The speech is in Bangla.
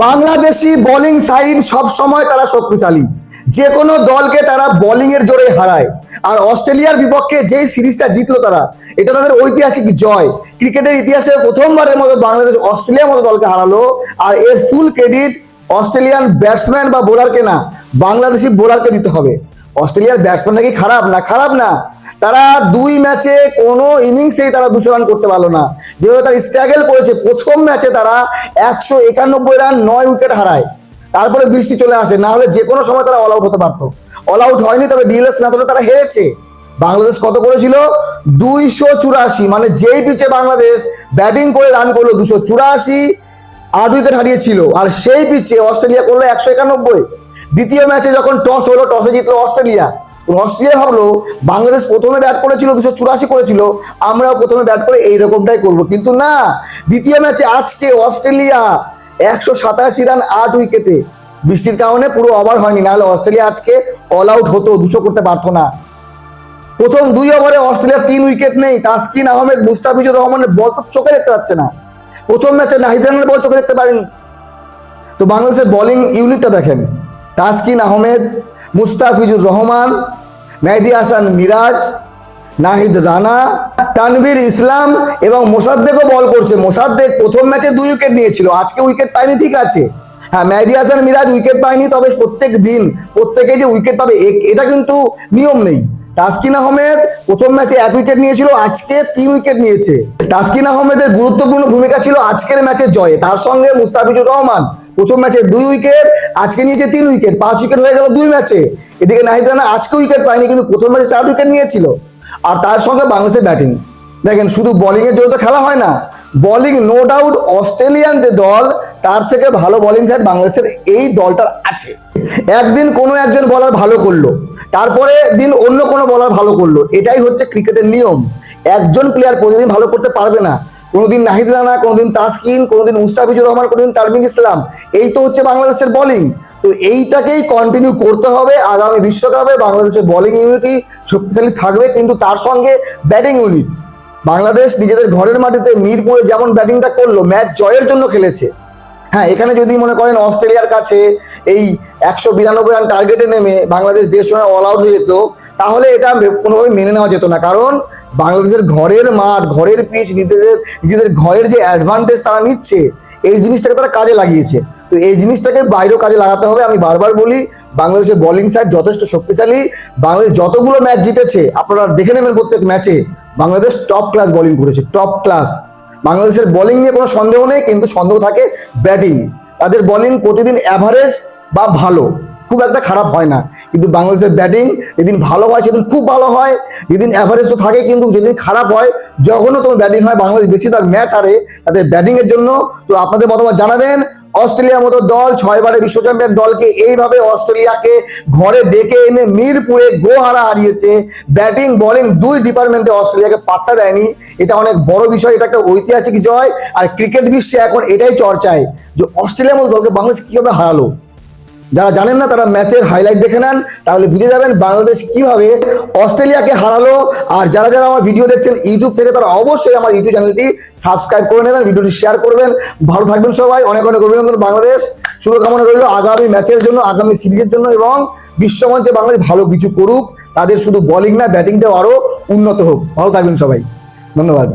বাংলাদেশি বোলিং সাইড সব সময় তারা শক্তিশালী, যে কোনো দলকে তারা বোলিং এর জোরে হারায়। আর অস্ট্রেলিয়ার বিপক্ষে যে সিরিজটা জিতলো তারা, এটা তাদের ঐতিহাসিক জয়। ক্রিকেটের ইতিহাসে প্রথমবারের মতো বাংলাদেশ অস্ট্রেলিয়ার মতো দলকে হারালো। আর এর ফুল ক্রেডিট অস্ট্রেলিয়ান ব্যাটসম্যান বা বোলারকে না, বাংলাদেশি বোলারকে দিতে হবে। অস্ট্রেলিয়ার ব্যাটসম্যান নাকি খারাপ না, তারা 2 ম্যাচে কোনো ইনিংসেই তারা 200 রান করতে পারলো না। যেভাবে তারা স্ট্রাগল করেছে, প্রথম ম্যাচে তারা 191 রান 9 উইকেট হারায়। তারপরে বৃষ্টি চলে আসে, না হলে যে কোনো সময় তারা অল আউট হতে পারতো। অল আউট হয়নি, তবে ডিএলএস ম্যাচে তারা হেরেছে। বাংলাদেশ কত করেছিল? 284। মানে যেই পিচে বাংলাদেশ ব্যাটিং করে রান করলো 284, 8 উইকেট হারিয়েছিল। আর সেই পিচে অস্ট্রেলিয়া করলো 191। দ্বিতীয় ম্যাচে যখন টস হলো, টসে জিতলো অস্ট্রেলিয়া। অস্ট্রেলিয়া ভাবলো বাংলাদেশ প্রথমে ব্যাট করেছিল 284 করেছিল, আমরাও প্রথমে ব্যাট করে এইরকমটাই করবো। কিন্তু না, দ্বিতীয় ম্যাচে আজকে অস্ট্রেলিয়া 187 রান 8 উইকেটে। বৃষ্টির কারণে পুরো ওভার হয়নি, নাহলে অস্ট্রেলিয়া আজকে অল আউট হতো, 200 করতে পারতো না। প্রথম 2 ওভারে অস্ট্রেলিয়ার 3 উইকেট নেই। তাসকিন আহমেদ, মুস্তাফিজুর রহমানের বল তো চোখে দেখতে পাচ্ছে না। প্রথম ম্যাচে নাহিদ রানের বল চোখে দেখতে পারেনি। তো বাংলাদেশের বোলিং ইউনিটটা দেখেন, তাসকিন আহমেদ, মুস্তাফিজুর রহমান, মেহেদী হাসান মিরাজ, নাহিদ রানা, তানভীর ইসলাম এবং মোসাদ্দেকও বল করছে। মোসাদ্দেক প্রথম ম্যাচে 2 উইকেট নিয়েছিল, আজকে উইকেট পায়নি, ঠিক আছে। হ্যাঁ, মেহেদী হাসান মিরাজ উইকেট পায়নি, তবে প্রত্যেক দিন প্রত্যেকে যে উইকেট পাবে এটা কিন্তু নিয়ম নেই। তাসকিন আহমেদ প্রথম ম্যাচে 1 উইকেট নিয়েছিল, আজকে 3 উইকেট নিয়েছে। তাসকিন আহমেদের গুরুত্বপূর্ণ ভূমিকা ছিল আজকের ম্যাচের জয়ে। তার সঙ্গে মুস্তাফিজুর রহমান প্রথম ম্যাচে 2 উইকেট, আজকে নিয়েছে 3 উইকেট, 5 উইকেট হয়ে গেল 2 ম্যাচে। এদিকে নাহিদ রানা আজকে উইকেট পায়নি, কিন্তু প্রথম ম্যাচে 4 উইকেট নিয়েছিল। আর তার সঙ্গে বাংলাদেশের ব্যাটিং দেখেন, শুধু বোলিং এর জন্য তো খেলা হয় না। বোলিং নো ডাউট অস্ট্রেলিয়ান যে দল, তার থেকে ভালো বোলিং সাইড বাংলাদেশের এই দলটার আছে। একদিন কোনো একজন বোলার ভালো করলো, তারপরে দিন অন্য কোনো বোলার ভালো করলো, এটাই হচ্ছে ক্রিকেটের নিয়ম। একজন প্লেয়ার প্রতিদিন ভালো করতে পারবে না। কোনোদিন নাহিদ রানা, কোনোদিন তাসকিন, কোনোদিন মুস্তাফিজুর রহমান, কোনোদিন তানভীর ইসলাম। এই তো হচ্ছে বাংলাদেশের বোলিং। তো এইটাকেই কন্টিনিউ করতে হবে। আগামী বিশ্বকাপে বাংলাদেশের বোলিং ইউনিটই শক্তিশালী থাকবে, কিন্তু তার সঙ্গে ব্যাটিং ইউনিট। বাংলাদেশ নিজেদের ঘরের মাটিতে মিরপুরে যেমন ব্যাটিংটা করলো, ম্যাচ জয়ের জন্য খেলেছে। হ্যাঁ, এখানে যদি মনে করেন অস্ট্রেলিয়ার কাছে এই 192 রান টার্গেটে নেমে বাংলাদেশ 1.5 রানে অল আউট হয়ে যেত, তাহলে এটা কোনোভাবে মেনে নেওয়া যেত না। কারণ বাংলাদেশের ঘরের মাঠ, ঘরের পিচ, নিজেদের ঘরের যে অ্যাডভান্টেজ তারা নিচ্ছে, এই জিনিসটাকে তারা কাজে লাগিয়েছে। তো এই জিনিসটাকে বাইরেও কাজে লাগাতে হবে। আমি বারবার বলি, বাংলাদেশের বোলিং সাইড যথেষ্ট শক্তিশালী। বাংলাদেশ যতগুলো ম্যাচ জিতেছে আপনারা দেখে নেবেন, প্রত্যেক ম্যাচে বাংলাদেশ টপ ক্লাস বোলিং করেছে, টপ ক্লাস। বাংলাদেশের বোলিং নিয়ে কোনো সন্দেহ নেই, কিন্তু সন্দেহ থাকে ব্যাটিং। তাদের বোলিং প্রতিদিন অ্যাভারেজ বা ভালো, খুব একটা খারাপ হয় না। কিন্তু বাংলাদেশের ব্যাটিং যেদিন ভালো হয় সেদিন খুব ভালো হয়, যেদিন অ্যাভারেজ তো থাকে, কিন্তু যেদিন খারাপ হয়, যখনও তোমার ব্যাটিং হয় বাংলাদেশ বেশিরভাগ ম্যাচ হারে তাদের ব্যাটিংয়ের জন্য। তো আপনাদের মতামত জানাবেন। অস্ট্রেলিয়ার মতো দল, 6 বারের বিশ্ব চ্যাম্পিয়ন দলকে এইভাবে অস্ট্রেলিয়াকে ঘরে ডেকে এনে মিরপুরে গোহারা হারিয়েছে। ব্যাটিং বোলিং 2 ডিপার্টমেন্টে অস্ট্রেলিয়াকে পাত্তা দেয়নি। এটা অনেক বড় বিষয়, এটা একটা ঐতিহাসিক জয়। আর ক্রিকেট বিশ্বে এখন এটাই চর্চায় যে অস্ট্রেলিয়ার মতো দলকে বাংলাদেশ কিভাবে হারালো। যারা জানেন না তারা ম্যাচের হাইলাইট দেখে নেন, তাহলে বুঝে যাবেন বাংলাদেশ কিভাবে অস্ট্রেলিয়াকে হারালো। আর যারা যারা আমার ভিডিও দেখছেন ইউটিউব থেকে, তারা অবশ্যই আমার ইউটিউব চ্যানেলটি সাবস্ক্রাইব করে নেবেন, ভিডিওটি শেয়ার করবেন। ভালো থাকবেন সবাই, অনেক অনেক অভিনন্দন। বাংলাদেশ শুভকামনা রইল আগামী ম্যাচের জন্য, আগামী সিরিজের জন্য, এবং বিশ্বমঞ্চে বাংলাদেশ ভালো কিছু করুক। তাদের শুধু বোলিং না, ব্যাটিংটাও আরো উন্নত হোক। ভালো থাকবেন সবাই, ধন্যবাদ।